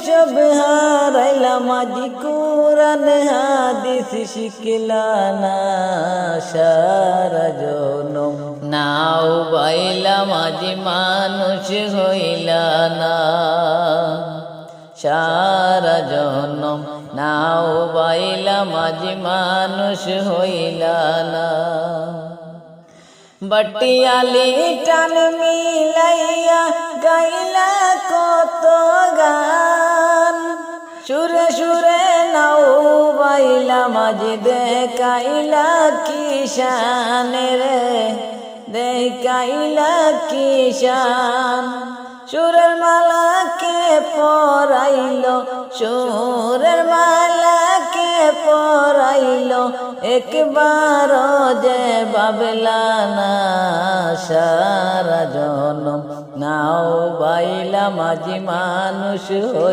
সব হারাইলাম আজি কুরআন হাদিস শিখলা না সারা জনম নাও বাইলাম আজি মানুষ হইলা না সারা জনম নাও বাইলাম আজি মানুষ হইলা না বটিয়ালি টান মিলাইয়া গাইলা কত গান সুরে সুরে নাও বাইলা মাঝে দেখাইলা কিষান রে দেখাইলা কিষান সুরের মালাকে পরাইলো সুরের মালাকে পরাইলো একবার যে বাবলা না সারা জনম নাও বাইলা মাঝি মানুষ হই